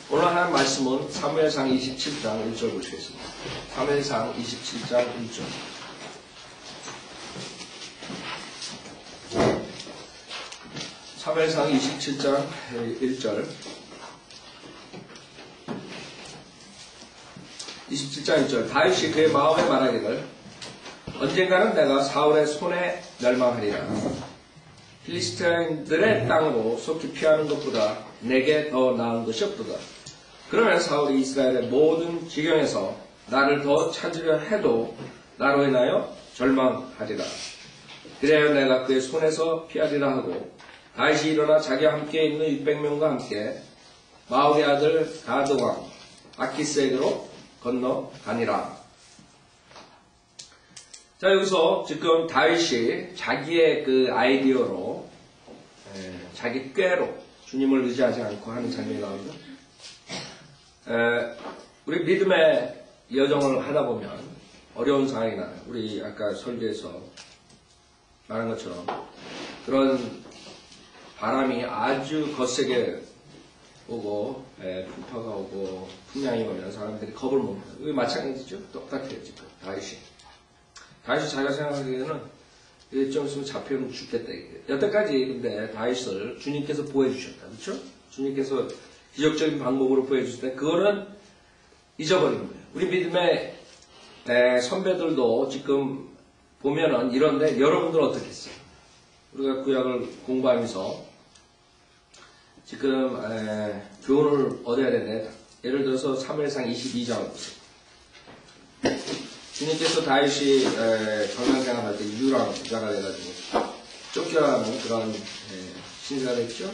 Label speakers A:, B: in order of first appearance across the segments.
A: 오늘 하는 말씀은 사무엘상 27장 1절 보시겠습니다. 사무엘상 27장 1절. 사무엘상 27장 1절. 27장 1절. 다윗이 그의 마음에 말하기를 언젠가는 내가 사울의 손에 멸망하리라. 필리스티인들의 땅으로 속히 피하는 것보다 내게 더 나은 것이 없도다. 그러면 사울이 이스라엘의 모든 지경에서 나를 더 찾으려 해도 나로 인하여 절망하리라. 그래야 내가 그의 손에서 피하리라 하고 다윗이 일어나 자기와 함께 있는 600명과 함께 마울의 아들 가드왕 아키스에게로 건너가니라. 자, 여기서 지금 다윗이 자기의 그 아이디어로 자기 꾀로 주님을 의지하지 않고 하는 장면이 나옵니다. 우리 믿음의 여정을 하다 보면 어려운 상황이 나요. 우리 아까 설교에서 말한 것처럼 그런 바람이 아주 거세게 오고 풍파가 오고 풍랑이 오면 사람들이 겁을 못 먹어요. 이게 마찬가지죠. 똑같아요. 지금 다윗이 자기가 생각하기에는 좀 있으면 잡히면 죽겠다. 여태까지 근데 다윗을 주님께서 보여주셨다. 그렇죠? 주님께서 기적적인 방법으로 보여주실 때 그거는 잊어버린 거예요. 우리 믿음의 선배들도 지금 보면은 이런데 여러분들은 어떻겠어요? 우리가 구약을 공부하면서 지금 교훈을 얻어야 되는데 예를 들어서 사무엘상 22장을 보세요. 주님께서 다윗이 건강생활할 때 유랑 부자가 돼가지고 쫓겨나는 그런 신세가 됐죠.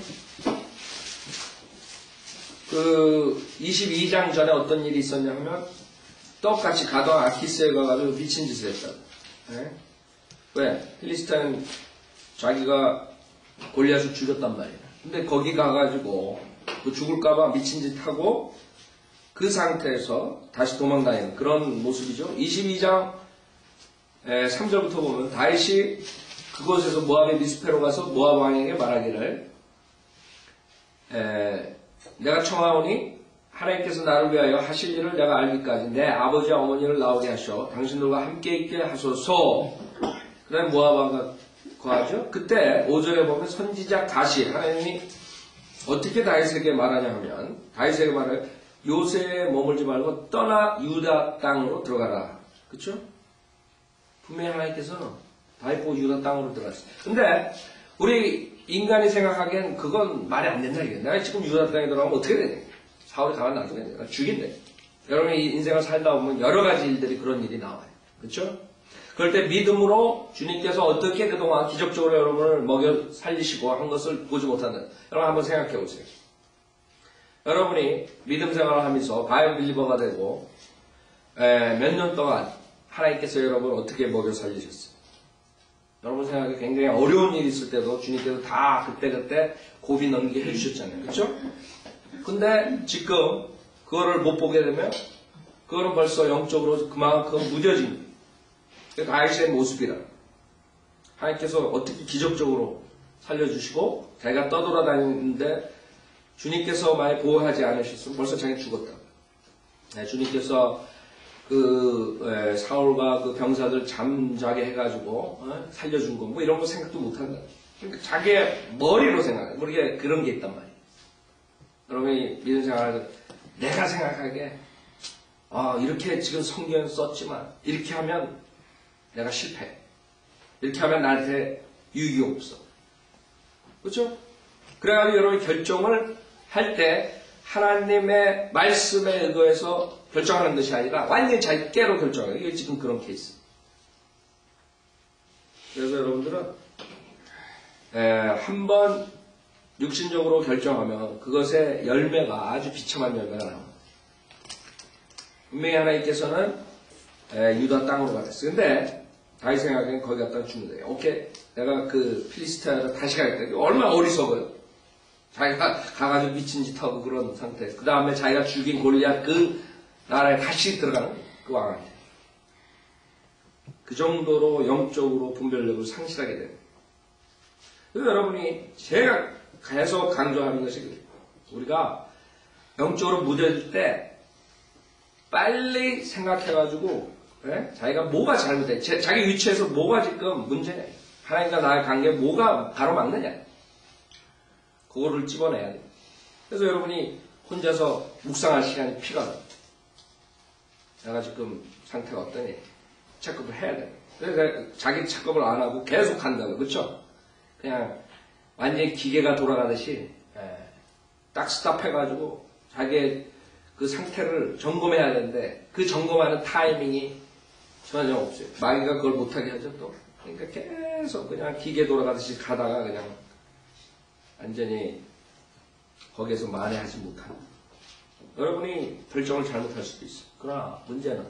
A: 그 22장 전에 어떤 일이 있었냐 하면 똑같이 가던 아키스에 가가지고 미친 짓을 했다. 왜? 필리스타인 자기가 골리앗을 죽였단 말이야. 근데 거기 가가지고 죽을까봐 미친 짓 하고 그 상태에서 다시 도망다니는 그런 모습이죠. 22장 3절부터 보면 다윗이 그곳에서 모압의 미스페로 가서 모압 왕에게 말하기를 내가 청하오니 하나님께서 나를 위하여 하실 일을 내가 알기까지 내 아버지와 어머니를 나오게 하셔 당신들과 함께 있게 하소서. 그 다음에 모압 왕과 거하죠. 그때 5절에 보면 선지자 가시 하나님이 어떻게 다윗에게 말하냐 하면 다윗에게 말해 요새에 머물지 말고 떠나 유다 땅으로 들어가라. 그렇죠? 분명히 하나님께서는 다윗 보고 유다 땅으로 들어갔어요. 근데 우리 인간이 생각하기엔 그건 말이 안 된다. 이게. 내가 지금 유다 땅에 들어가면 어떻게 되냐. 사울이 가만 놔두겠네. 내가 죽인대. 여러분이 인생을 살다 보면 여러 가지 일들이 그런 일이 나와요. 그렇죠? 그럴 때 믿음으로 주님께서 어떻게 그동안 기적적으로 여러분을 먹여 살리시고 한 것을 보지 못한다. 여러분 한번 생각해 보세요. 여러분이 믿음 생활을 하면서 바이오 빌리버가 되고 몇 년 동안 하나님께서 여러분을 어떻게 먹여 살리셨어요? 여러분 생각에 굉장히 어려운 일이 있을 때도 주님께서 다 그때그때 고비 넘기게 해주셨잖아요. 그렇죠? 근데 지금 그거를 못 보게 되면 그거는 벌써 영적으로 그만큼 무뎌진 거예요. 다윗의 모습이라. 하나님께서 어떻게 기적적으로 살려주시고 자기가 떠돌아다니는데 주님께서 만약 보호하지 않으셨으면 벌써 자기 죽었다. 주님께서 그 사울과 그 병사들 잠자게 해가지고 살려준 거 뭐 이런 거 생각도 못한다. 그러니까 자기의 머리로 생각해. 우리가 그런 게 있단 말이에요. 여러분이 믿음 생활을 내가 생각하기에 이렇게 지금 성경 썼지만 이렇게 하면 내가 실패해. 이렇게 하면 나한테 유익이 없어. 그렇죠? 그래가지고 여러분이 결정을 할 때 하나님의 말씀에 의거해서 결정하는 것이 아니라 완전히 자기 깨로 결정해요. 이게 지금 그런 케이스. 그래서 여러분들은 한번 육신적으로 결정하면 그것의 열매가 아주 비참한 열매가 나옵니다. 분명히 하나님께서는 유다 땅으로 가셨어요. 근데 다윗 생각에는 거기 갔다 죽는 거예요. 오케이, 내가 그 필리스티아로 다시 가겠다. 얼마나 어리석어요. 자기가 가가지고 미친 짓 하고 그런 상태. 그 다음에 자기가 죽인 골리앗 그 나라에 다시 들어가는 거예요. 그 왕한테. 그 정도로 영적으로 분별력을 상실하게 됩니다. 그래서 여러분이 제가 계속 강조하는 것이 우리가 영적으로 무뎌질 때 빨리 생각해가지고 자기가 뭐가 잘못해, 자기 위치에서 뭐가 지금 문제냐, 하나님과 나의 관계에 뭐가 가로막느냐, 그거를 집어내야 돼. 그래서 여러분이 혼자서 묵상할 시간이 필요하다. 내가 지금 상태가 어떠니? 체크업을 해야 돼. 그래서 자기 체크업을 안 하고 계속 한다고, 그렇죠? 그냥 완전히 기계가 돌아가듯이 딱 스탑해가지고 자기의 그 상태를 점검해야 되는데 그 점검하는 타이밍이 전혀 없어요. 마귀가 그걸 못하게 하죠 또. 그러니까 계속 그냥 기계 돌아가듯이 가다가 그냥 완전히 거기에서 만회하지 못하는. 여러분이 결정을 잘못할 수도 있어요. 그러나 문제는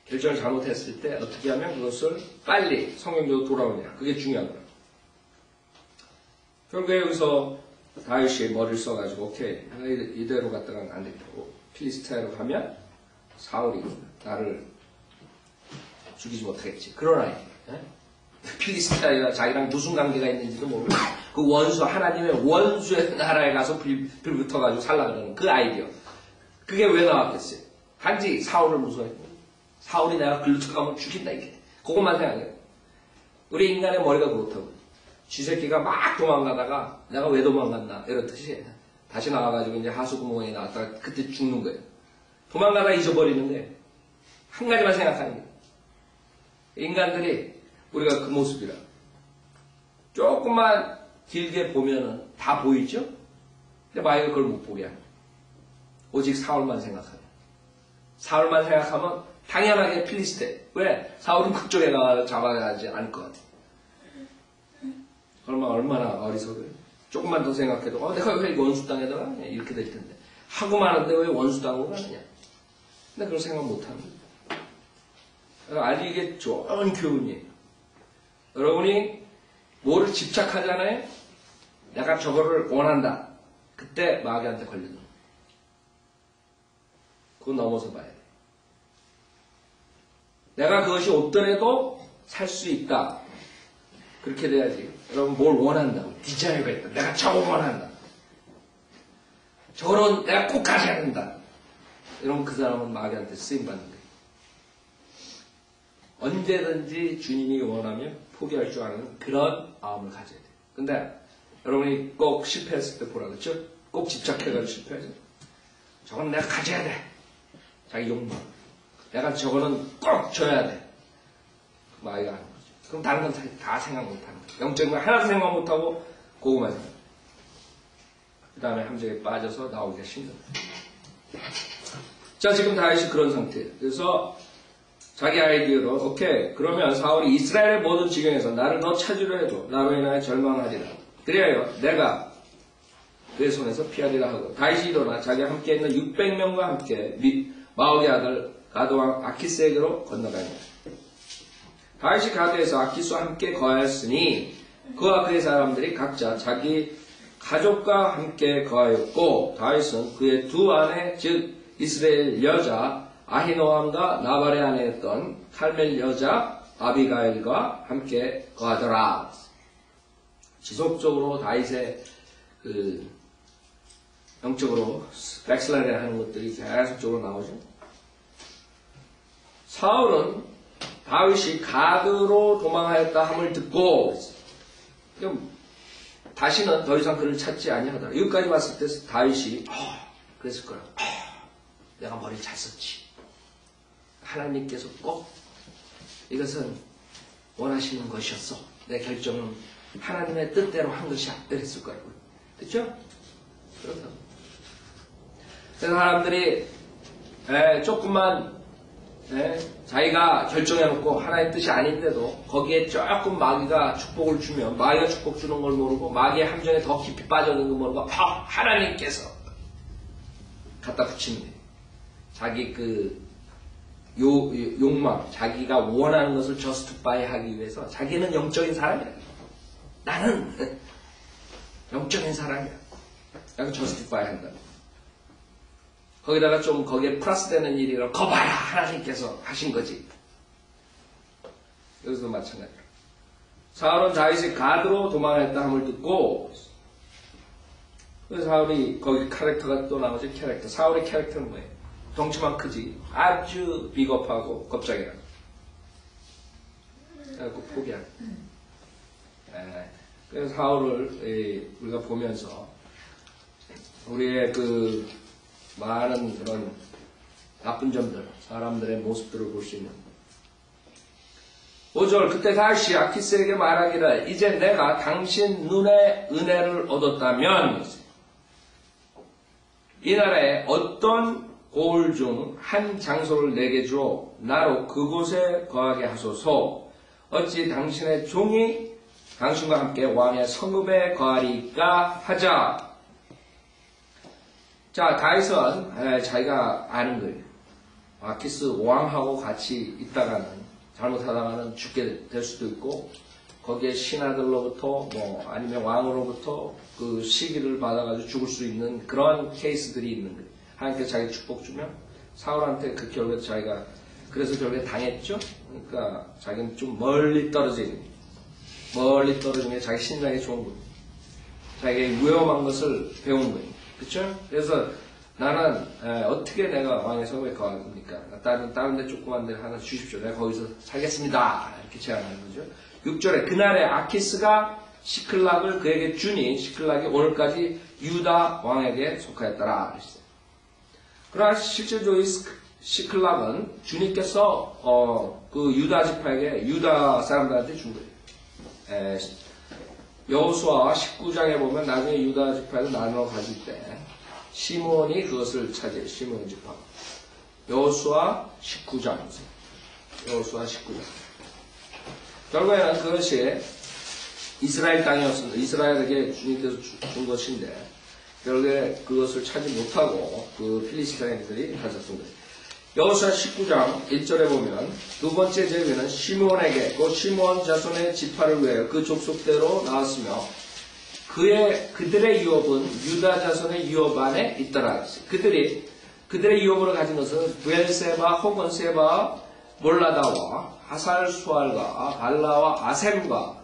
A: 결정을 잘못했을 때 어떻게 하면 그것을 빨리 성경적으로 돌아오냐. 그게 중요한 거예요. 결국에 여기서 다윗이 머리를 써가지고 오케이 이대로 갔다가는 안 되겠다고 필리스타로 가면 사울이 나를 죽이지 못하겠지. 그러나 필리스타가 자기랑 무슨 관계가 있는지도 모르고 그 원수 하나님의 원수의 나라에 가서 불 붙어가지고 살라 그러는 그 아이디어. 그게 왜 나왔겠어요? 단지 사울을 무서워했고 사울이 내가 글로 들어가면 죽인다 이게. 그것만 생각해요. 우리 인간의 머리가 그렇다고. 쥐새끼가 막 도망가다가 내가 왜 도망갔나 이렇듯이 다시 나와가지고 이제 하수구멍에 나왔다가 그때 죽는 거예요. 도망가다 잊어버리는데 한 가지만 생각하는 거예요. 인간들이 우리가 그 모습이라 조금만 길게 보면은 다 보이죠? 근데 마귀가 그걸 못 보게 합니다. 오직 사울만 생각하면. 사울만 생각하면 당연하게 필리스테. 왜? 사울은 그쪽에 나와 잡아가지 않을 것 같아. 얼마나 어리석어요. 조금만 더 생각해도 내가 왜 원수 땅에다가 이렇게 될 텐데 하고 마는데 왜 원수 땅으로 가느냐. 근데 그걸 생각 못하는 거예요. 아주 이게 좋은 교훈이에요. 여러분이 뭐를 집착하잖아요. 내가 저거를 원한다. 그때 마귀한테 걸리는 거예요. 그거 넘어서 봐야 돼. 내가 그것이 없더라도 살 수 있다. 그렇게 돼야지. 여러분 뭘 원한다고. 디자이어가 있다. 내가 저거 원한다. 저거는 내가 꼭 가져야 된다. 이러면 그 사람은 마귀한테 쓰임받는 거예요. 언제든지 주님이 원하면 포기할 줄 아는 그런 마음을 가져야 돼요. 근데 여러분이 꼭 실패했을 때 보라 그랬죠? 꼭 집착해가지고 실패하죠? 저건 내가 가져야 돼. 자기 욕망. 내가 저거는 꼭 줘야 돼. 마귀가 하는 거죠. 그럼 다른 건 다 생각 못하는 거예요. 영적인 건 하나도 생각 못하고 그거만 생각. 그 다음에 함정에 빠져서 나오기가 힘든 거예요. 자, 지금 다윗이 그런 상태예요. 그래서 자기 아이디어로 오케이 그러면 사울이 이스라엘의 모든 지경에서 나를 더 찾으려 해도 나로 인하여 절망하리라. 그리하여 내가 그의 손에서 피하리라 하고 다윗이 일어나 자기와 함께 있는 600명과 함께 마옥의 아들 가드왕 아키스에게로 건너가니라. 다윗이 가드에서 아키스와 함께 거하였으니 그와 그의 사람들이 각자 자기 가족과 함께 거하였고 다윗은 그의 두 아내 즉 이스라엘 여자 아히노암과 나발의 아내였던 칼멜 여자 아비가일과 함께 거하더라. 지속적으로 다윗의 그 영적으로 백슬라이드 하는 것들이 계속적으로 나오죠. 사울은 다윗이 가드로 도망하였다 함을 듣고 다시는 더 이상 그를 찾지 아니하더라. 여기까지 왔을 때 다윗이 그랬을 거라. 내가 머리를 잘 썼지. 하나님께서 꼭 이것은 원하시는 것이었어. 내 결정은 하나님의 뜻대로 한 것이야. 이랬을 거라고. 그렇죠? 그렇다. 그래서 사람들이 조금만 자기가 결정해놓고 하나님의 뜻이 아닌데도 거기에 조금 마귀가 축복을 주면 마귀가 축복 주는 걸 모르고 마귀의 함정에 더 깊이 빠져있는 걸 모르고 하나님께서 갖다 붙이는 거예요. 자기 그 욕망, 자기가 원하는 것을 저스티파이 하기 위해서 자기는 영적인 사람이야. 나는 영적인 사람이야. 약간 저스티파이 한다. 거기다가 좀 거기에 플러스 되는 일이라 거봐라 하나님께서 하신 거지. 여기서도 마찬가지로 사울은 다윗이 가드로 도망했다 함을 듣고 그래서 사울이 거기 캐릭터가 또 나오죠. 캐릭터. 사울의 캐릭터는 뭐예요? 덩치만 크지. 아주 비겁하고 겁쟁이야. 그래서 포기한. 그래서 사울을 우리가 보면서 우리의 그 많은 그런 나쁜 점들, 사람들의 모습들을 볼 수 있는 5절 그때 다시 아키스에게 말하기를 이제 내가 당신 눈에 은혜를 얻었다면 이 나라에 어떤 고을 중 한 장소를 내게 주어 나로 그곳에 거하게 하소서. 어찌 당신의 종이 당신과 함께 왕의 성읍에 거하리까 하자. 자, 다윗은 자기가 아는 거예요. 아키스 왕하고 같이 있다가는 잘못하다가는 죽게 될 수도 있고 거기에 신하들로부터 아니면 왕으로부터 그 시기를 받아가지고 죽을 수 있는 그런 케이스들이 있는 거예요. 하나님께서 자기 축복 주면 사울한테 그 결국에 자기가 그래서 결국에 당했죠. 그러니까 자기는 좀 멀리 떨어져 있는 거예요. 멀리 떨어진 게 자기 신장에 좋은 거예요. 자기가 위험한 것을 배운 거예요. 그렇죠? 그래서 나는 어떻게 내가 왕의 성에 거할 겁니까? 다른 데 조그만 데 하나 주십시오. 내가 거기서 살겠습니다. 이렇게 제안하는 거죠. 6절에 그날에 아키스가 시클락을 그에게 주니 시클락이 오늘까지 유다 왕에게 속하였더라. 그랬어요. 그러나 실제적으로 시클락은 주님께서 그 유다 지파에게 유다 사람들한테 준 거예요. 여호수아 19장에 보면 나중에 유다 지파를 나눠 가질 때 시므온이 그것을 차지해요. 시므온 지파. 여호수아 19장. 여호수아 19장. 결국에는 그것이 이스라엘 땅이었습니다. 이스라엘에게 주님께서 준 것인데 결국에 그것을 차지 못하고 그 필리스타인들이 가졌던 거예요. 여호수아 19장 1절에 보면 두 번째 제비는 시므온에게 그 시므온 자손의 지파를 위하여 그 족속대로 나왔으며 그들의 유업은 유다 자손의 유업 안에 있더라. 그들의 유업으로 가진 것은 브엘세바 혹은 세바 몰라다와 하살수알과 발라와 아셈과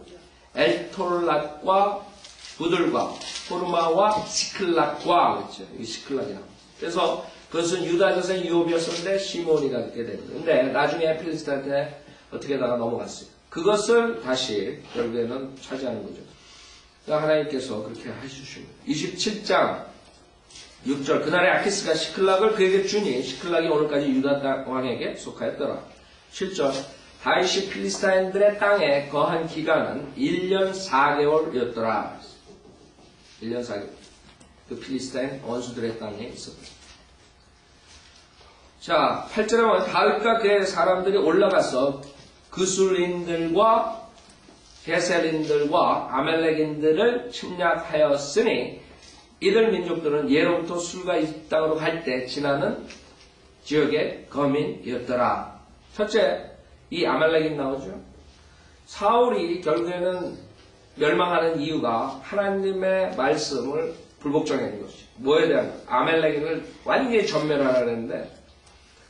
A: 엘톨랏과 부들과 호르마와 시클락과 그렇죠. 이 시클락이 나옵니다. 그래서 그것은 유다 자손의 유업이었었는데 시므온이 갖게 됩니다. 근데 나중에 필리스타한테 어떻게 다가 넘어갔어요. 그것을 다시 결국에는 차지하는 거죠. 하나님께서 그렇게 하시는 거예요. 27장 6절 그날에 아키스가 시클락을 그에게 주니 시클락이 오늘까지 유다 왕에게 속하였더라. 7절 다윗이 필리스타인들의 땅에 거한 기간은 1년 4개월이었더라. 1년 4개월. 그 필리스타인 원수들의 땅에 있었다. 자, 8절에 보면 다윗과 그의 사람들이 올라가서 그술인들과 게셀인들과 아멜렉인들을 침략하였으니 이들 민족들은 예로부터 술과 이 땅으로 갈 때 지나는 지역의 거민이었더라. 첫째, 이 아멜렉인 나오죠. 사울이 결국에는 멸망하는 이유가 하나님의 말씀을 불복종한 것이죠. 뭐에 대한 아멜렉인을 완전히 전멸하라 했는데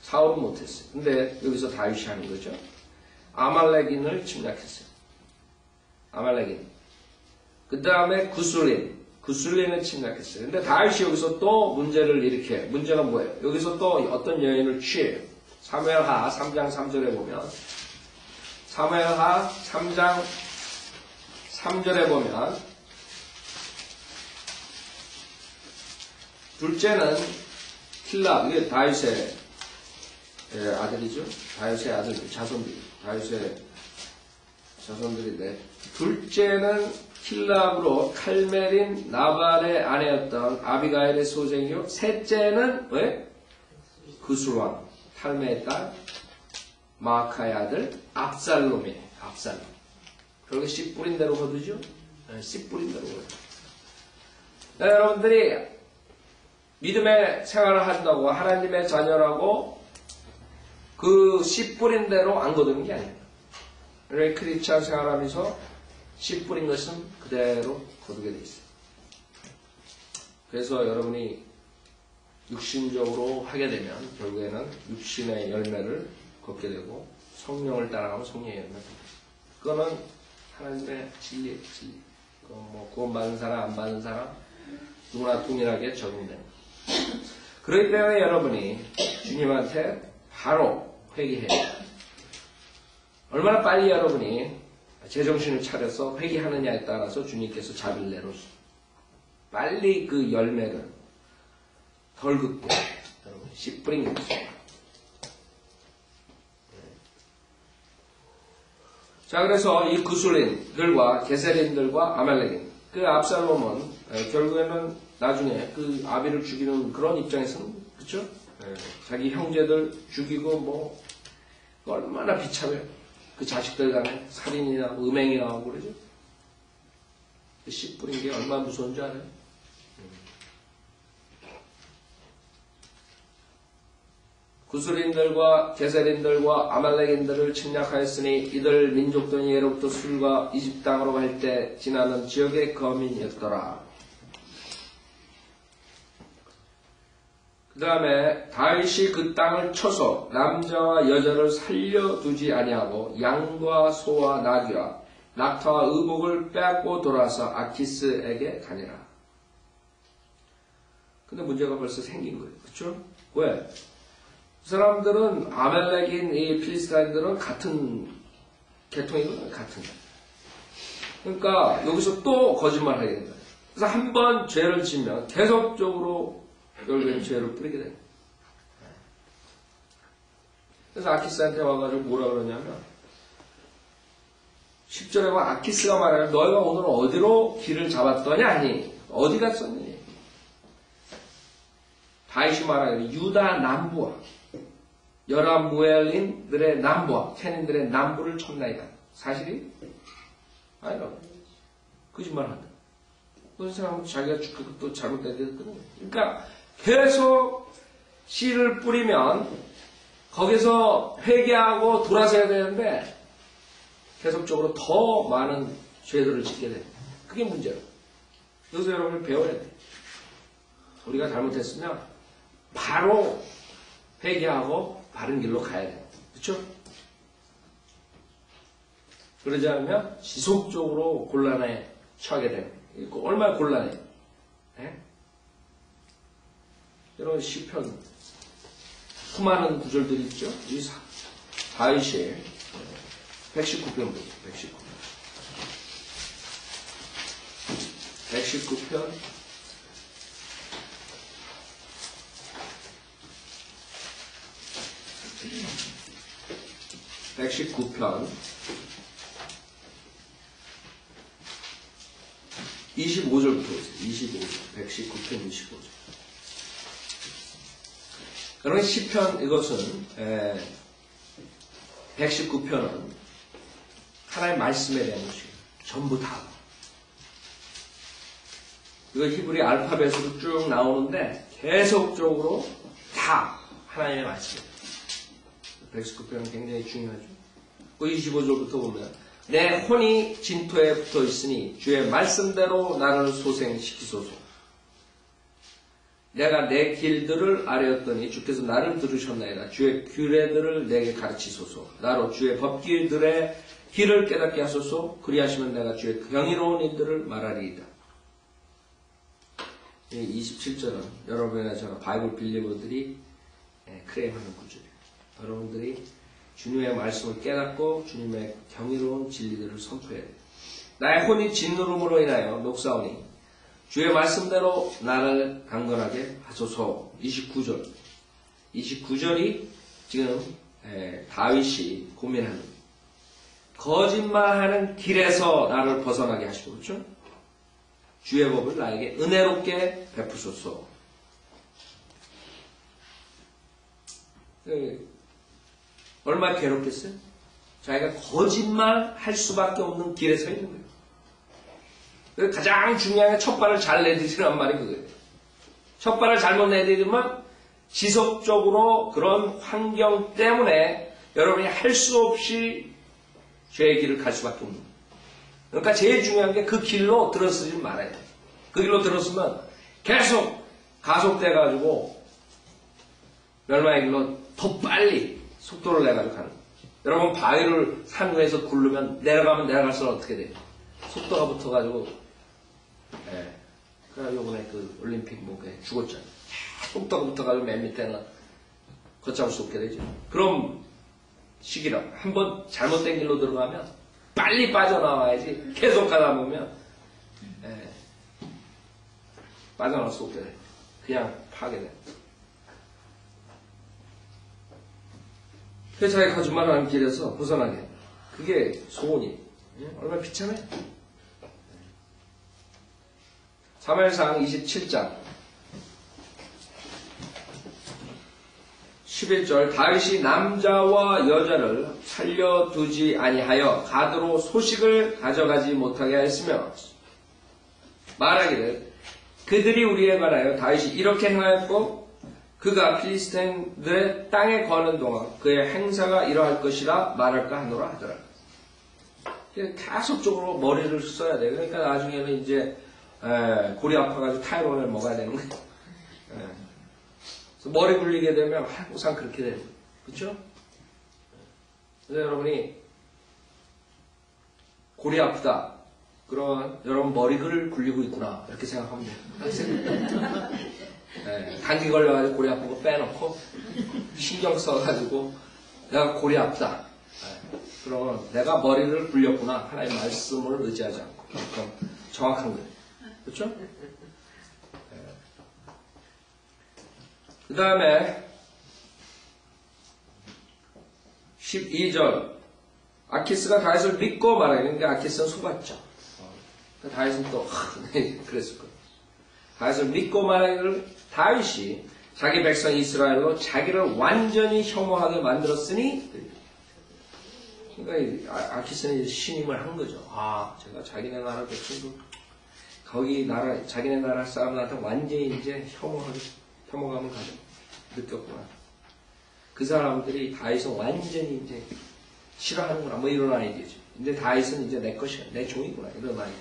A: 사울은 못했어요. 근데 여기서 다윗이 하는 거죠. 아말렉인을 침략했어요. 아말렉인. 그 다음에 구술린을 침략했어요. 근데 다윗이 여기서 또 문제를 일으켜요. 문제가 뭐예요? 여기서 또 어떤 여인을 취해요. 사무엘하 3장 3절에 보면 사무엘하 3장 3절에 보면 둘째는 킬라, 이게 다윗의 아들이죠. 다윗의 아들, 다윗의 자손들인데 둘째는 킬랍으로 칼멜인 나발의 아내였던 아비가일의 소생이요. 셋째는 왜? 그술왕 탈메의 딸 마아카의 아들 압살롬이에요. 압살롬. 그렇게 씨 뿌린 대로 거두죠. 씨 뿌린 대로 거두죠. 여러분들이 믿음의 생활을 한다고 하나님의 자녀라고 그 씨 뿌린 대로 안 거두는 게 아닙니다. 크리스찬 생활하면서 씨 뿌린 것은 그대로 거두게 돼 있어요. 그래서 여러분이 육신적으로 하게 되면 결국에는 육신의 열매를 걷게 되고 성령을 따라가면 성령의 열매를 걷게 돼요. 그거는 하나님의 진리예요. 진리. 구원받은 사람 안 받은 사람 누구나 동일하게 적용됩니다. 그렇기 때문에 여러분이 주님한테 바로 회개해야 돼요. 얼마나 빨리 여러분이 제정신을 차려서 회개하느냐에 따라서 주님께서 자비를 내놓으시고 빨리 그 열매를 덜 긋고 여러분 씨 뿌리는 거죠. 자, 그래서 이 구술인들과 게세린들과 아말렉인 그 압살롬은 결국에는 나중에 그 아비를 죽이는 그런 입장에서는 그렇죠? 자기 형제들 죽이고 뭐 얼마나 비참해요. 그 자식들 간에 살인이나 음행이나 하고 그러죠. 씨 뿌린 게 얼마나 무서운 줄 알아요? 구술인들과 게셀인들과 아말렉인들을 침략하였으니 이들 민족들이 예로부터 술과 이집 땅으로 갈 때 지나는 지역의 거민이었더라. 그 다음에 다윗이 그 땅을 쳐서 남자와 여자를 살려두지 아니하고 양과 소와 나귀와 낙타와 의복을 빼앗고 돌아와서 아키스에게 가니라. 근데 문제가 벌써 생긴 거예요. 그렇죠? 왜? 그 사람들은 아말렉인 이 필리스타인들은 같은 계통이거든요. 같은. 그러니까 여기서 또 거짓말을 하게 된다. 그래서 한 번 죄를 지면 계속적으로 결국엔 죄를 뿌리게 됩니다. 그래서 아키스한테 와가지고 뭐라 그러냐면 10절에 와 아키스가 말하면 너희가 오늘 어디로 길을 잡았더냐 하니 어디 갔었니? 다윗이 말하기를 유다 남부와 여라무엘인들의 남부와 케닌들의 남부를 쳤나이다. 사실이? 아니라 거짓말한다. 그런 사람은 자기가 죽고 또 잘못된 데 했거든요. 그러니까 계속 씨를 뿌리면 거기서 회개하고 돌아서야 되는데 계속적으로 더 많은 죄들을 짓게 돼요. 그게 문제예요. 여기서 여러분을 배워야 돼요. 우리가 잘못했으면 바로 회개하고 바른 길로 가야 돼요. 그렇죠? 그러지 않으면 지속적으로 곤란에 처하게 돼요. 얼마나 곤란해요. 네? 여러분 시편 수많은 구절들이 있죠. 이 다윗이 119편 보죠. 119편 119편 25절부터 보세요. 25절. 119편 25절. 그러면 시편 이것은 119편은 하나님의 말씀에 대한 것이에요. 전부 다. 이거 히브리 알파벳으로 쭉 나오는데 계속적으로 다 하나님의 말씀이에요. 119편은 굉장히 중요하죠. 그 25절부터 보면 내 혼이 진토에 붙어 있으니 주의 말씀대로 나를 소생시키소서. 내가 내 길들을 아뢰었더니 주께서 나를 들으셨나이다. 주의 규례들을 내게 가르치소서. 나로 주의 법길들의 길을 깨닫게 하소서. 그리하시면 내가 주의 경이로운 일들을 말하리이다. 27절은 여러분이나 저나 바이블 빌리버들이 크레임하는 구절이에요. 여러분들이 주님의 말씀을 깨닫고 주님의 경이로운 진리들을 선포해야 돼요. 나의 혼이 진노름으로 인하여 녹사오니 주의 말씀대로 나를 강건하게 하소서. 29절. 29절이 지금 다윗이 고민하는 거짓말하는 길에서 나를 벗어나게 하시고 그렇죠? 주의 법을 나에게 은혜롭게 베푸소서. 얼마나 괴롭겠어요? 자기가 거짓말 할 수밖에 없는 길에 서 있는 거예요. 가장 중요한 게 첫 발을 잘 내디디란 말이 그거예요. 첫 발을 잘못 내디디면 지속적으로 그런 환경 때문에 여러분이 할 수 없이 죄의 길을 갈 수밖에 없는 거예요. 그러니까 제일 중요한 게 그 길로 들어서지 말아야 돼요. 그 길로 들었으면 계속 가속돼가지고 멸망의 길로 더 빨리 속도를 내가지고 가는 거예요. 여러분 바위를 산 위에서 굴르면 내려가면 내려갈수록 어떻게 돼요? 속도가 붙어가지고 그래 요번에 그 올림픽 목에 죽었잖아. 뚝딱뚝딱하고 맨 밑에는 걷잡을 수 없게 되죠. 그럼 시기라 한번 잘못된 길로 들어가면 빨리 빠져나와야지. 계속 가다 보면 빠져나올 수 없게 돼. 그냥 파괴돼. 그래서 자기 거짓말하는 길에서 벗어나게. 그게 소원이. 얼마나 비참해. 사무엘상 27장 11절 다윗이 남자와 여자를 살려두지 아니하여 가드로 소식을 가져가지 못하게 하였으며 말하기를 그들이 우리에 관하여 다윗이 이렇게 행하였고 그가 필리스틴들의 땅에 거하는 동안 그의 행사가 이러할 것이라 말할까 하노라 하더라. 계속적으로 머리를 써야 돼요. 그러니까 나중에는 이제 골이 아파가지고 타이론을 먹어야 되는 거예요. 그래서 머리 굴리게 되면 항상 그렇게 돼요. 그렇죠? 그래서 여러분이 골이 아프다. 그러면 여러분 머리를 굴리고 있구나. 이렇게 생각하면 돼요. 감기 걸려가지고 골이 아픈 거 빼놓고 신경 써가지고 내가 골이 아프다. 그러면 내가 머리를 굴렸구나. 하나님의 말씀을 의지하지 않고. 그럼 정확한 거예요. 그렇죠? 그 다음에 12절 아키스가 다윗을 믿고 말하니 그러니까 아키스는 속았죠. 다윗은 또 그랬을 거예요. 다윗을 믿고 말하기를 다윗이 자기 백성 이스라엘로 자기를 완전히 혐오하게 만들었으니 그러니까 아키스는 신임을 한 거죠. 제가 자기네 나라 백성도 거기 나라 자기네 나라 사람들한테 완전히 이제 혐오감을 느꼈구나. 그 사람들이 다윗은 완전히 이제 싫어하는구나. 뭐 이런 아이디어죠. 이제 다윗은 이제 내 것이야. 내 종이구나. 이런 아이디어.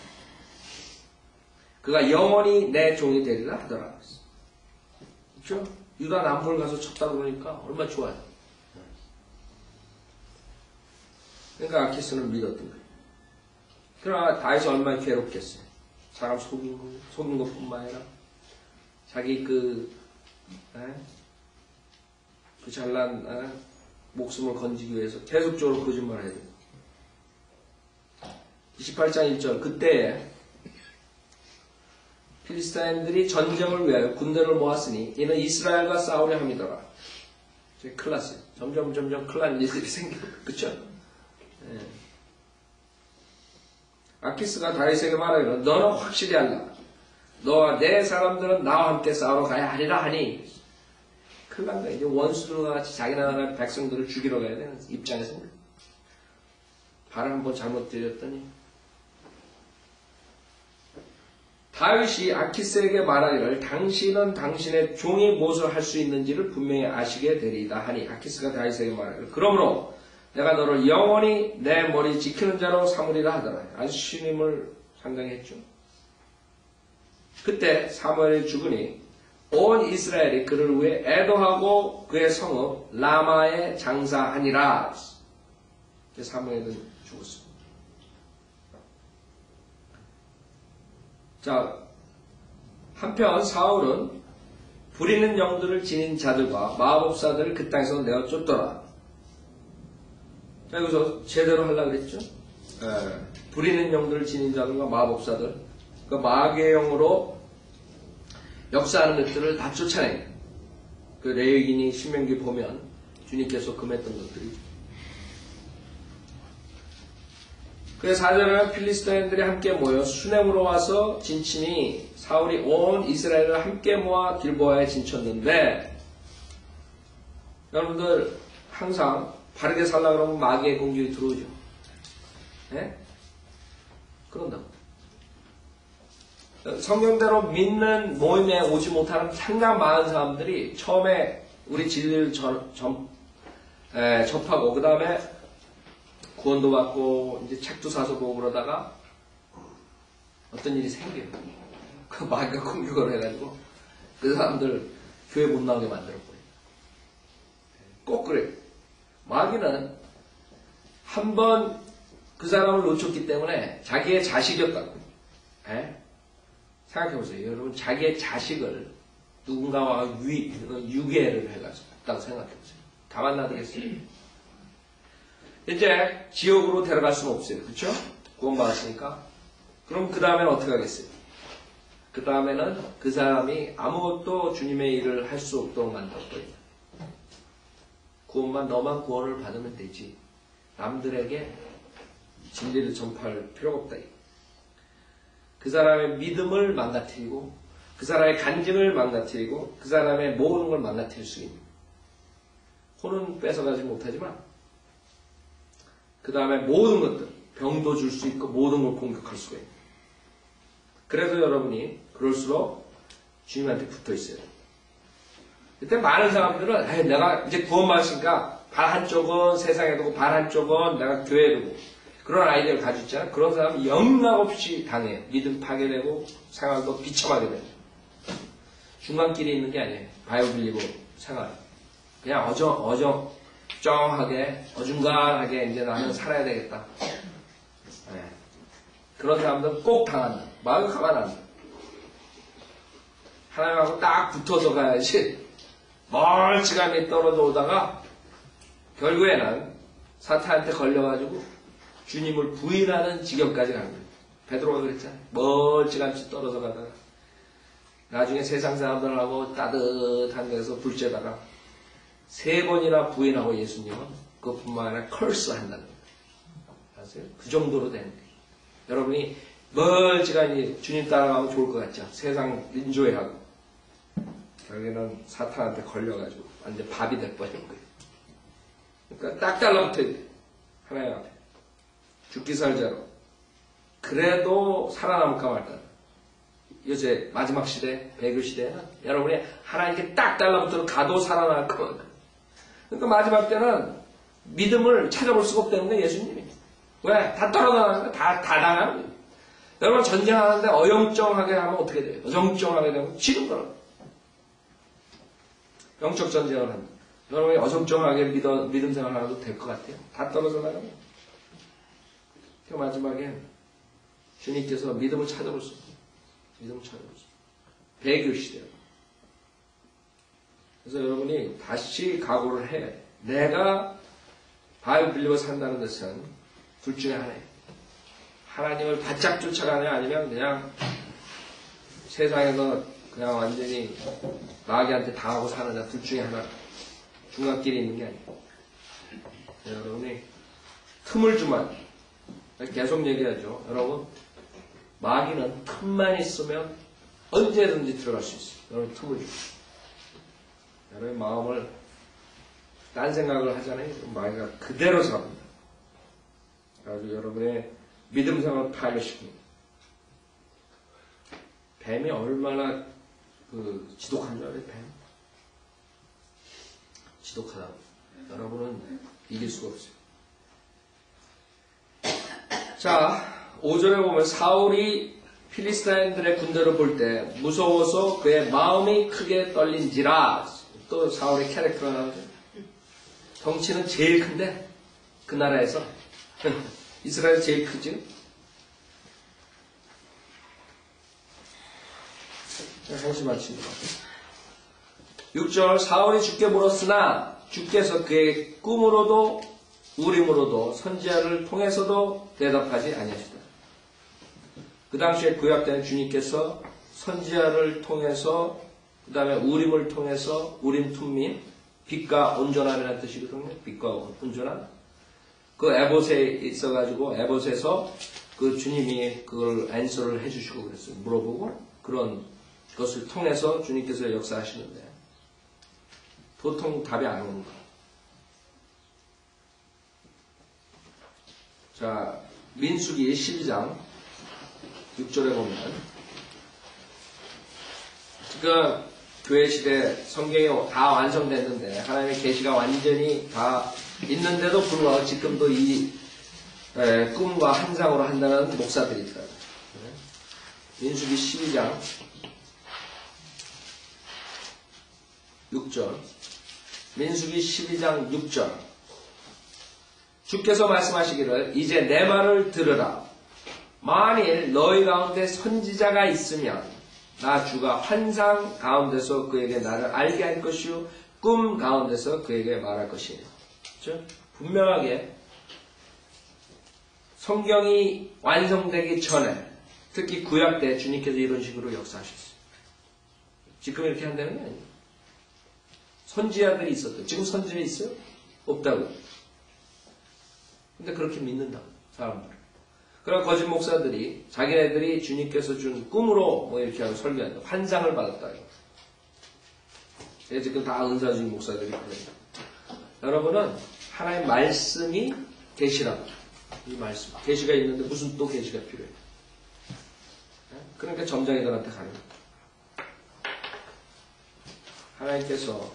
A: 그가 영원히 내 종이 되리라 하더라. 그렇죠? 유다 남부를 가서 쳤다 그러니까 얼마나 좋아요. 그러니까 아키스는 믿었던 거예요. 그러나 다윗이 얼마나 괴롭겠어요. 사람 속인 것뿐만 아니라 자기 그 잘난 목숨을 건지기 위해서 계속적으로 거짓말을 해야 돼요. 28장 1절 그때에 필리스타인들이 전쟁을 위하여 군대를 모았으니 이는 이스라엘과 싸우려 함이더라. 큰일 났어요. 점점 큰일 나는 일들이 생겨요. 그쵸? 아키스가 다윗에게 말하기를 너는 확실히 알라. 너와 내 사람들은 나와 함께 싸우러 가야 하리라 하니 큰일 난 거야. 이제 원수들과 같이 자기 나라 백성들을 죽이러 가야 되는 입장에서는 발을 한번 잘못 들였더니 다윗이 아키스에게 말하기를 당신은 당신의 종이 무엇을 할 수 있는지를 분명히 아시게 되리이다 하니 아키스가 다윗에게 말하기를 그러므로 내가 너를 영원히 내 머리 지키는 자로 삼으리라 하더라. 아주 신임을 상당히 했죠. 그때 사무엘이 죽으니 온 이스라엘이 그를 위해 애도하고 그의 성읍 라마에 장사하니라. 사무엘은 죽었습니다. 자, 한편 사울은 부리는 영들을 지닌 자들과 마법사들을 그 땅에서 내어 쫓더라. 자, 여기서 제대로 하려고 그랬죠? 부리는 영들을 지닌 자들과 마법사들, 그 마귀의 영으로 역사하는 것들을 다 쫓아내요. 그 레위기니 신명기 보면 주님께서 금했던 것들이. 그래서 4절에는 필리스타인들이 함께 모여 수넴으로 와서 진치니 사울이 온 이스라엘을 함께 모아 길보아에 진쳤는데 여러분들 항상 바르게 살려고 그러면 마귀의 공격이 들어오죠. 네? 그런다고. 성경대로 믿는 모임에 오지 못하는 상당 많은 사람들이 처음에 우리 진리를 접하고 그 다음에 구원도 받고 이제 책도 사서 보고 그러다가 어떤 일이 생겨요. 그 마귀가 공격을 해가지고 그 사람들 교회 못 나오게 만들어버려요. 꼭 그래요. 마귀는 한번 그 사람을 놓쳤기 때문에 자기의 자식이었다고. 생각해보세요. 여러분 자기의 자식을 누군가와 유괴를 해가지고 딱 생각해보세요. 가만 놔두겠어요? 이제 지옥으로 데려갈 수는 없어요. 그렇죠? 구원받았으니까. 그럼 그 다음에는 어떻게 하겠어요? 그 다음에는 그 사람이 아무것도 주님의 일을 할 수 없도록 만들었거든요. 너만 구원을 받으면 되지. 남들에게 진리를 전파할 필요가 없다. 그 사람의 믿음을 망가뜨리고 그 사람의 간증을 망가뜨리고 그 사람의 모든 걸 망가뜨릴 수 있는. 혼은 뺏어가지 못하지만 그 다음에 모든 것들, 병도 줄 수 있고 모든 걸 공격할 수가 있는. 그래서 여러분이 그럴수록 주님한테 붙어 있어야 돼요. 그때 많은 사람들은 내가 이제 구원받았으니까 발 한쪽은 세상에 두고 발 한쪽은 내가 교회에 두고 그런 아이디어를 가지고 있잖아요. 그런 사람이 영락없이 당해요. 믿음 파괴되고 생활도 비참하게 돼요. 중간길에 있는 게 아니에요. 바이오 빌리고 생활. 그냥 어중간하게 이제 나는 살아야 되겠다. 네. 그런 사람들은 꼭 당한다. 마음 가만 안 돼. 하나님하고 딱 붙어서 가야지 멀찌감이 떨어져 오다가 결국에는 사탄한테 걸려가지고 주님을 부인하는 지경까지 가는 거예요. 베드로가 그랬잖아요. 멀찌감치 떨어져 가다가 나중에 세상 사람들하고 따뜻한 데서 불쬐다가 3번이나 부인하고 예수님은 그것뿐만 아니라 컬스 한다는 거예요. 아세요? 그 정도로 되는 거예요. 여러분이 멀찌감이 주님 따라가면 좋을 것 같죠? 세상 인조해하고 결국에는 사탄한테 걸려가지고 완전 밥이 돼버린 거예요. 그러니까 딱 달라붙어야 돼요. 하나님 앞에. 죽기 살자로. 그래도 살아남을까 말까. 요새 마지막 시대, 배교 시대에는 여러분이 하나님께 딱 달라붙어도 가도 살아날 것. 그러니까 마지막 때는 믿음을 찾아볼 수가 없다는 거예요, 예수님이. 왜? 다 떨어져나가는 거예요. 다 당하는 거예요. 여러분 전쟁하는데 어영쩡하게 하면 어떻게 돼요? 어정쩡하게 되면 지는 거라고. 영적 전쟁을 한다. 여러분이 어정쩡하게 믿음 생활을 해도 될 것 같아요. 다 떨어져 나가면. 그 마지막에 주님께서 믿음을 찾아볼 수 없어요. 믿음을 찾아볼 수 없어요. 배교 시대로. 그래서 여러분이 다시 각오를 해. 내가 바이블 빌리고 산다는 것은 둘 중에 하나예요. 하나님을 바짝 쫓아가냐 아니면 그냥 세상에서 그냥 완전히 마귀한테 당하고 사느냐 둘 중에 하나. 중간길에 있는 게 아니에요. 여러분이 틈을 주면 계속 얘기하죠. 여러분 마귀는 틈만 있으면 언제든지 들어갈 수 있어요. 여러분 틈을 주세요. 여러분의 마음을 딴 생각을 하잖아요. 마귀가 그대로 잡습니다. 아주 여러분의 믿음 생활을 파괴시킵니다. 뱀이 얼마나 지독한 줄 알아요? 뱀? 지독하다고. 여러분은 이길 수가 없어요. 자, 5절에 보면 사울이 필리스타인들의 군대를 볼 때 무서워서 그의 마음이 크게 떨린지라. 또 사울의 캐릭터가 나오죠. 덩치는 제일 큰데 그 나라에서 이스라엘 제일 크죠. 잠시만 친구가 6절 사울이 주께 물었으나 주께서 그의 꿈으로도 우림으로도 선지자를 통해서도 대답하지 아니하시다. 그 당시에 구약 때는 주님께서 선지자를 통해서 그 다음에 우림을 통해서 우림 툼밈 빛과 온전함이라는 뜻이거든요. 빛과 온전함. 그 에봇에 있어가지고 에봇에서 그 주님이 그걸 앤서를 해주시고 그랬어요. 물어보고 그런 것을 통해서 주님께서 역사하시는데 보통 답이 안 오는 거예요. 자, 민수기 12장 6절에 보면 지금 교회 시대 성경이 다 완성됐는데 하나님의 계시가 완전히 다 있는데도 불구하고 지금도 이 꿈과 환상으로 한다는 목사들이 있더라고요. 민수기 12장 6절 민수기 12장 6절 주께서 말씀하시기를 이제 내 말을 들으라. 만일 너희 가운데 선지자가 있으면 나 주가 환상 가운데서 그에게 나를 알게 할 것이요 꿈 가운데서 그에게 말할 것이에요. 그렇죠? 분명하게 성경이 완성되기 전에 특히 구약 때 주님께서 이런 식으로 역사하셨어요. 지금 이렇게 한다는 게 아니에요. 선지자들이 있었대요. 지금 선지자 있어요? 없다고요. 근데 그렇게 믿는다고 사람들. 그런 거짓 목사들이 자기네들이 주님께서 준 꿈으로 뭐 이렇게 하고 설교한다. 환상을 받았다. 지금 다 은사주의 목사들이 그래요. 여러분은 하나님의 말씀이 계시라고. 이 말씀. 계시가 있는데 무슨 또 계시가 필요해요. 그러니까 점장이들한테 가는 거예요. 하나님께서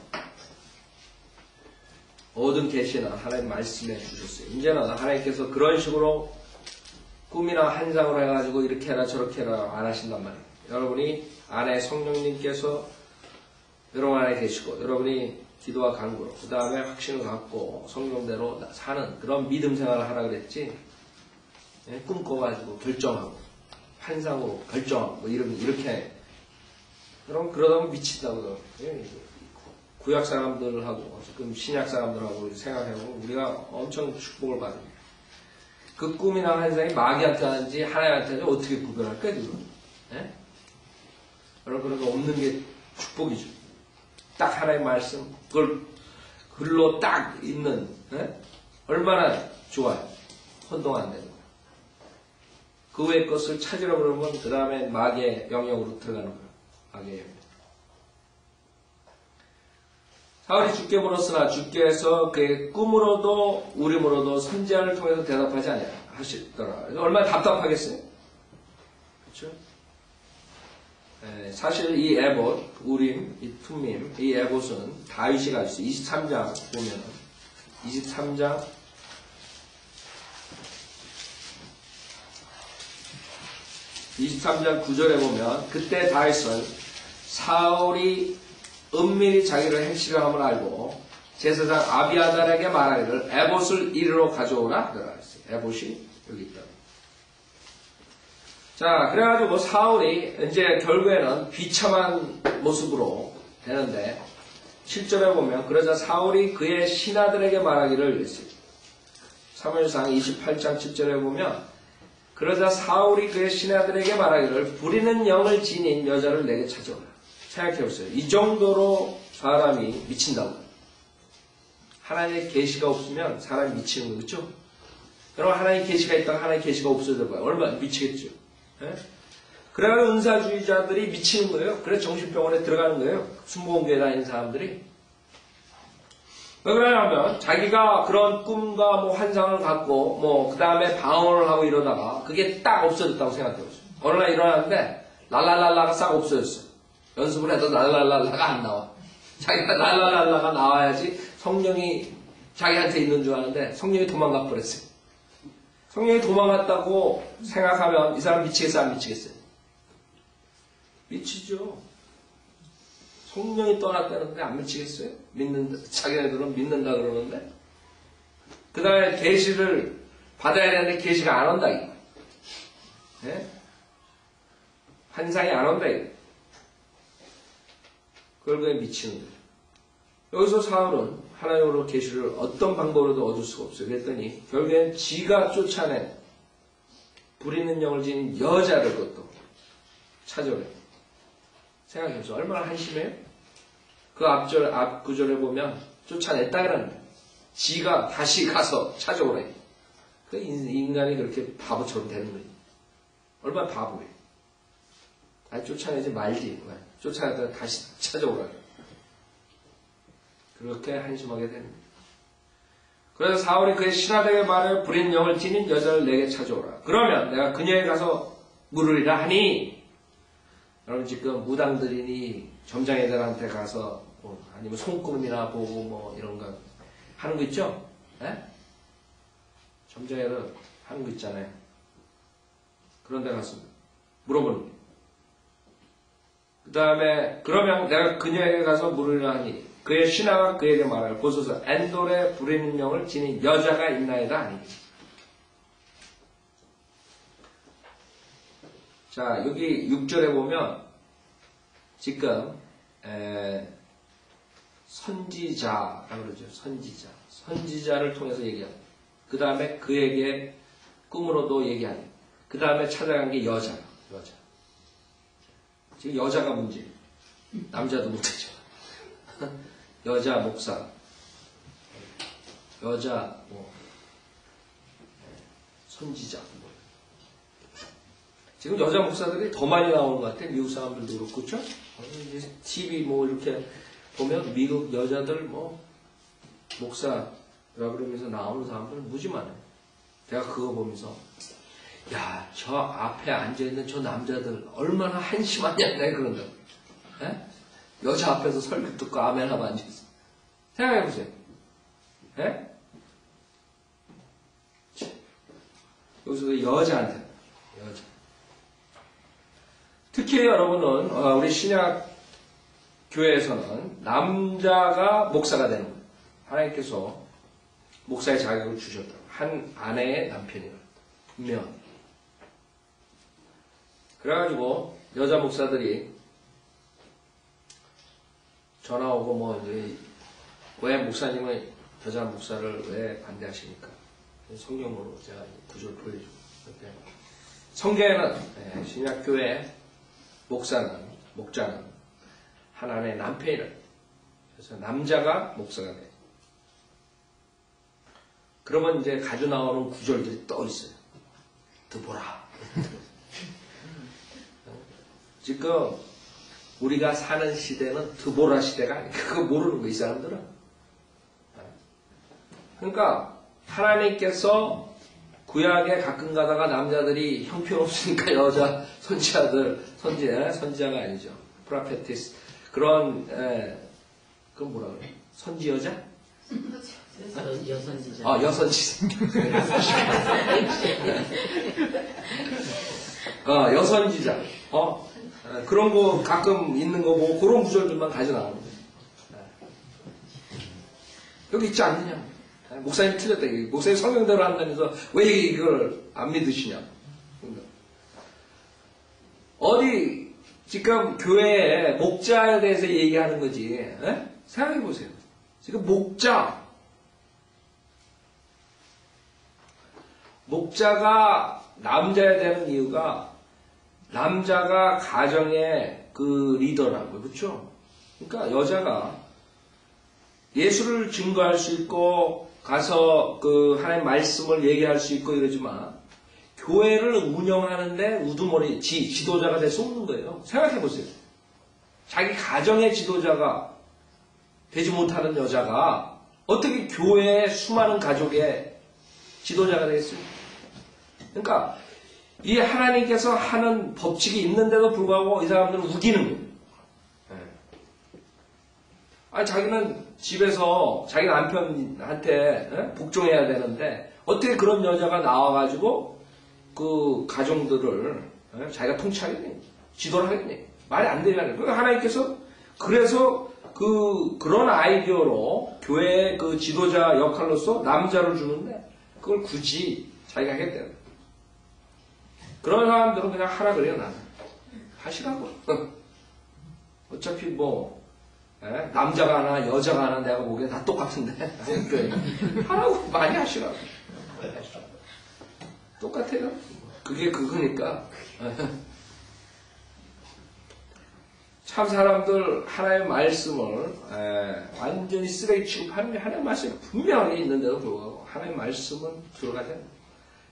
A: 모든 계시나 하나님 말씀해 주셨어요. 이제는 하나님께서 그런 식으로 꿈이나 환상으로 해가지고 이렇게 해라 저렇게 해라 안 하신단 말이에요. 여러분이 안에 성령님께서 여러분 안에 계시고 여러분이 기도와 간구로 그 다음에 확신을 갖고 성령대로 사는 그런 믿음 생활을 하라 그랬지. 꿈꿔가지고 결정하고 환상으로 결정하고 뭐 이렇게 해. 여러분 그러다 보면 미친다고 구약 사람들하고 지금 신약 사람들하고 생각해보면 우리가 엄청 축복을 받습니다. 그 꿈이나 환상이 마귀한테 하는지 하나님한테 하는지 어떻게 구별할까요? 예? 여러분 그런 거 없는 게 축복이죠. 딱 하나의 말씀 그걸 글로 딱 있는 얼마나 좋아요. 혼동 안 되는 거예요. 그 외의 것을 찾으려고 그러면 그 다음에 마귀의 영역으로 들어가는 거예요. 마귀의 영역. 사울이 주께 물었으나 주께서 그의 꿈으로도 우림으로도 선지자를 통해서 대답하지 하시더라. 얼마나 답답하겠어요? 그렇죠? 사실 이 에봇, 우림, 이 툼밈, 이 에봇은 다윗이 가졌어요. 23장 보면은 23장 9절에 보면 그때 다윗은 사울이 은밀히 자기를 행치려 함을 알고 제사장 아비아달에게 말하기를 에봇을 이리로 가져오라 하더라 했어요. 에봇이 여기 있다. 자, 그래가지고 사울이 이제 결국에는 비참한 모습으로 되는데 7절에 보면 그러자 사울이 그의 신하들에게 말하기를 했어요. 사무엘상 28장 7절에 보면 그러자 사울이 그의 신하들에게 말하기를 부리는 영을 지닌 여자를 내게 찾아오라. 생각해보세요. 이 정도로 사람이 미친다고. 하나님의 계시가 없으면 사람이 미치는 거죠. 그렇죠? 여러분 하나님의 계시가 있다가 하나님의 계시가 없어져 봐요. 얼마나 미치겠죠. 예? 그래야 은사주의자들이 미치는 거예요. 그래서 정신병원에 들어가는 거예요. 순복음교회 다니는 사람들이. 왜 그러냐면 자기가 그런 꿈과 뭐 환상을 갖고 뭐 그 다음에 방언을 하고 이러다가 그게 딱 없어졌다고 생각해보세요. 어느 날 일어났는데 랄랄랄라가 싹 없어졌어요. 연습을 해도 랄랄랄라가 안 나와. 자기가 랄랄랄라가 나와야지 성령이 자기한테 있는 줄 아는데 성령이 도망가 버렸어요. 성령이 도망갔다고 생각하면 이 사람 미치겠어요? 안 미치겠어요? 미치죠. 성령이 떠났다는데 안 미치겠어요? 자기네들은 믿는다 그러는데 그 다음에 계시를 받아야 되는데 계시가 안 온다 이거. 네? 환상이 안 온다 이거. 그걸 그냥 미치는 거예요. 여기서 사울은 하나님으로 계시를 어떤 방법으로도 얻을 수가 없어요. 그랬더니 결국엔 지가 쫓아낸 부리는 영을 지닌 여자를 그것도 찾아오래요. 생각해보세요. 얼마나 한심해요? 그 앞 구절에 보면 쫓아냈다 그러는 거예요. 지가 다시 가서 찾아오래. 그 인간이 그렇게 바보처럼 되는 거예요. 얼마나 바보예요. 아니 쫓아내지 말지. 쫓아내다가 다시 찾아오라. 그렇게 한심하게 되는 거예요. 그래서 사울이 그의 신하들에게 말하여 부린 영을 지닌 여자를 내게 찾아오라. 그러면 내가 그녀에 가서 물으리라 하니 여러분 지금 무당들이니 점장애들한테 가서 뭐 아니면 손금이나 보고 뭐 이런 거 하는 거 있죠? 네? 점장애들 하는 거 있잖아요. 그런 데 가서 물어보는 거예요. 그 다음에 그러면 내가 그녀에게 가서 물으리라 하니 그의 신하가 그에게 말하여 보소서 엔돌에 부리는 영을 지닌 여자가 있나이다 하니. 자 여기 6절에 보면 지금 선지자라고 그러죠. 선지자를 통해서 얘기합니다. 그 다음에 그에게 꿈으로도 얘기하는. 그 다음에 찾아간 게 여자. 지금 여자가 문제. 남자도 못하죠. 여자 목사, 여자 선지자. 지금 여자 목사들이 더 많이 나오는 것 같아요. 미국 사람들도 그렇고, 그렇죠? TV 이렇게 보면 미국 여자들 목사라 그러면서 나오는 사람들 무지 많아요. 제가 그거 보면서 야, 저 앞에 앉아있는 저 남자들 얼마나 한심하냐 내가 그런다. 여자 앞에서 설교 듣고 아멘 하고 앉아있어. 생각해보세요. 여기서 여자한테 여자. 특히 여러분은 우리 신약 교회에서는 남자가 목사가 되는 거예요. 하나님께서 목사의 자격을 주셨다. 한 아내의 남편이라 분명하게. 그래가지고 여자 목사들이 전화 오고 왜 목사님은 여자 목사를 왜 반대하십니까? 성경으로 제가 구조를 보여주고. 성경에는 신약교회 목자는 하나님의 남편이라. 그래서 남자가 목사가 돼. 그러면 이제 가져 나오는 구절들이 떠 있어요. 드보라. 지금 우리가 사는 시대는 드보라 시대가 아니야. 그거 모르는 거 이 사람들은. 그러니까 하나님께서 구약에 가끔 가다가 남자들이 형편없으니까 여자 선지자가 아니죠. 프라페티스 그런 그건 뭐라 그래? 선지 여자?
B: 여선지자.
A: 여선지자. 여선지자. 그런 거 가끔 있는 거 보고 그런 구절들만 가져 나오는 거예요. 여기 있지 않느냐? 목사님 틀렸다. 목사님 성경대로 한다면서 왜 이걸 안 믿으시냐? 어디 지금 교회에 목자에 대해서 얘기하는 거지. 생각해 보세요. 지금 목자가 남자야 되는 이유가 남자가 가정의 그 리더라고요. 그렇죠? 그러니까 여자가 예수를 증거할 수 있고 가서 그 하나님 말씀을 얘기할 수 있고 이러지만 교회를 운영하는데 우두머리 지도자가 될 수 없는 거예요. 생각해 보세요. 자기 가정의 지도자가 되지 못하는 여자가 어떻게 교회의 수많은 가족의 지도자가 되겠어요? 그러니까 이 하나님께서 하는 법칙이 있는데도 불구하고 이 사람들은 우기는 거예요. 자기는 집에서 자기 남편한테 복종해야 되는데 어떻게 그런 여자가 나와가지고 그 가정들을 자기가 통치하겠니? 지도를 하겠니? 말이 안 되잖아요. 그러니까 하나님께서 그래서 그런 아이디어로 교회의 그 지도자 역할로서 남자를 주는데 그걸 굳이 자기가 하겠대요. 그런 사람들은 그냥 하라 그래요, 나는. 하시라고. 어차피 남자가 하나, 여자가 하나 내가 보기엔 다 똑같은데. 하라고, 많이 하시라고. 똑같아요. 그게 그거니까. 참 사람들 하나의 말씀을 완전히 쓰레기 취급하는 게 하나의 말씀이 분명하게 있는데도 불구하고 하나의 말씀은 들어가야 됩니다.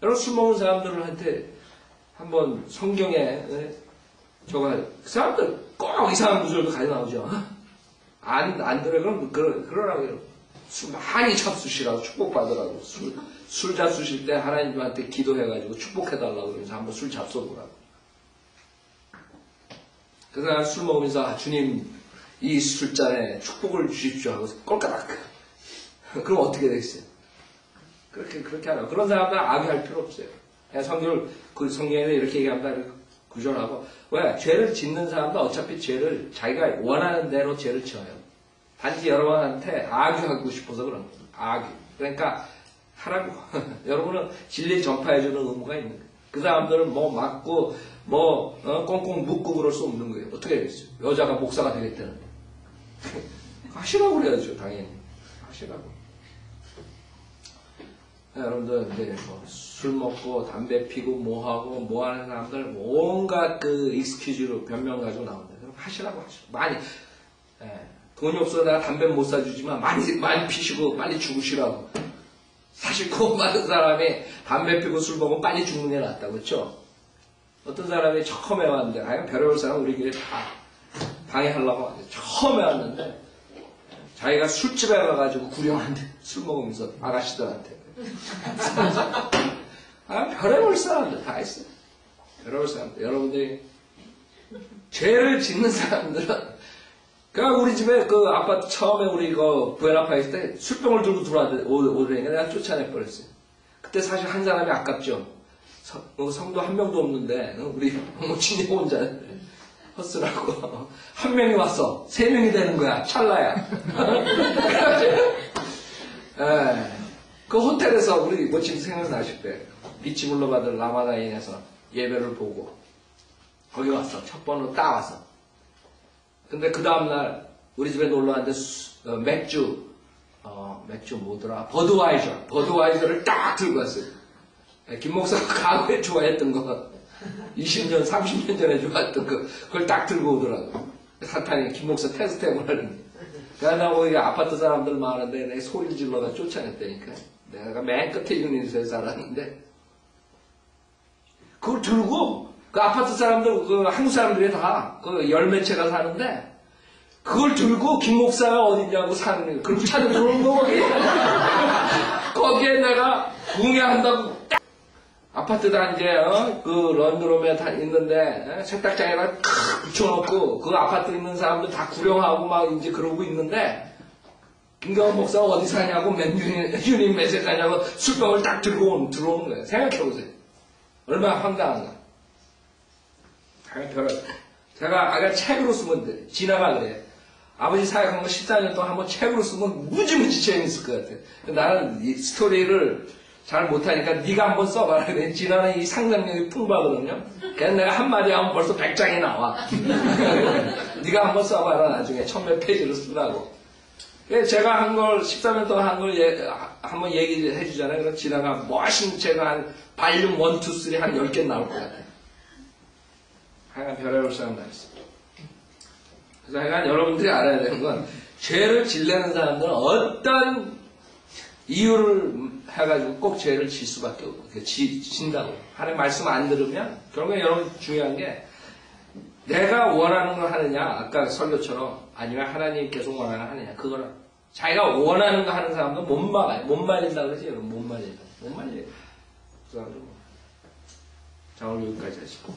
A: 여러분 술 먹는 사람들한테 한번 성경에 그 사람들 꼭 이상한 구절도 가져 나오죠. 안 들어 그럼 그러라고요. 술 많이 잡수시라고 축복받으라고 술 잡수실 때 하나님한테 기도해가지고 축복해달라고 그러면서 한번 술 잡숴보라고. 그 사람 술 먹으면서 주님 이 술잔에 축복을 주십시오 하고 꼴까닥. 그럼 어떻게 되겠어요? 그렇게 하라고. 그런 사람들은 악의할 필요 없어요. 그 성경에는 이렇게 얘기합니다. 구절하고. 왜? 죄를 짓는 사람도 어차피 죄를 자기가 원하는 대로 죄를 지어요. 단지 여러분한테 악유하고 싶어서 그런 거예요. 악유. 그러니까 하라고. 여러분은 진리 전파해주는 의무가 있는 거예요. 그 사람들은 맞고 꽁꽁 묶고 그럴 수 없는 거예요. 어떻게 해야겠어요? 여자가 목사가 되겠다는데. 하시라고 그래야죠, 당연히. 하시라고. 여러분들, 이제 술 먹고, 담배 피고, 하고, 하는 사람들, 온갖 익스큐즈로 변명 가지고 나온다. 그럼 하시라고. 많이. 돈이 없어 내가 담배 못 사주지만 많이 피시고 빨리 죽으시라고. 사실 그 많은 사람이 담배 피고 술 먹으면 빨리 죽는 게 낫다고, 그렇죠? 어떤 사람이 처음에 왔는데, 별의별 사람 우리 길에 다 방해하려고 왔는데, 처음에 왔는데, 자기가 술집에 가가지고 구령한대. 술 먹으면서 아가씨들한테. 별의별 사람들 다 있어요. 별의별 사람들. 여러분들이 죄를 짓는 사람들은 그러니까 우리 집에 아파트 처음에 우리 부엘아파 있을 때 술병을 들고 오더니까 내가 쫓아내 버렸어요. 그때 사실 한 사람이 아깝죠. 성도 한 명도 없는데 우리 모친이 혼자 헛스라고 한 명이 왔어. 3명이 되는 거야. 찰나야. 그 호텔에서 우리 모친 생각나실 때 비치 블루바드 라마다인에서 예배를 보고 거기 왔어. 첫 번으로 딱 왔어. 근데 그 다음날 우리 집에 놀러 왔는데 맥주 뭐더라? 버드와이저를 딱 들고 왔어요. 김 목사가 과거에 좋아했던 거 20년 30년 전에 좋아했던 그걸 딱 들고 오더라고. 사탄이 김 목사 테스트 해보라는. 그래서 나 거기 아파트 사람들 많은데 내 소리를 질러가 쫓아냈다니까. 내가 맨 끝에 유니스에 살았는데 그걸 들고 그 아파트 사람들, 한국 사람들이 다, 열 몇 채가 사는데, 그걸 들고 김 목사가 어딨냐고 사는 거예요. 그럼 찾아들어오는 거, 거기. 거기에 내가 궁예한다고, 딱! 아파트 단지에, 런드롬에 다 있는데, 세탁장에다 탁 붙여놓고, 그 아파트 있는 사람들 다 구령하고 막 이제 그러고 있는데, 김경원 목사가 어디 사냐고, 유닛 몇에 사냐고, 술병을 딱 들어오는 거예요. 생각해보세요. 얼마나 황당한가. 제가 아까 책으로 쓰면 돼. 진화가 그래. 아버지 사역한 거 14년 동안 한번 책으로 쓰면 무지무지 재밌을 것 같아. 나는 이 스토리를 잘 못하니까 네가 한번 써봐라. 그래. 진화는 이 상상력이 풍부하거든요. 그래서 내가 한마디 하면 벌써 100장이 나와. 네가 한번 써봐라. 나중에 1000몇 페이지를 쓰라고. 제가 한 걸 14년 동안 한 걸 한번 얘기해 주잖아요. 그럼 진화가 멋있는 책을 한 발륨 1, 2, 3 한 10개 나올 것 같아. 하여간 별의별 사람 다 있어. 그래서 하여간 여러분들이 알아야 되는 건 죄를 질려는 사람들은 어떤 이유를 해가지고 꼭 죄를 질 수밖에 없고 진다고. 하나님 말씀 안 들으면 결국에 여러분 중요한 게 내가 원하는 걸 하느냐 아까 설교처럼 아니면 하나님 계속 원하는 거 하느냐 그거는 자기가 원하는 거 하는 사람도 못 막아요. 못 말린다 그러지 여러분 못 말린다. 못 말려요. 그래서 자 오늘 여기까지 하시고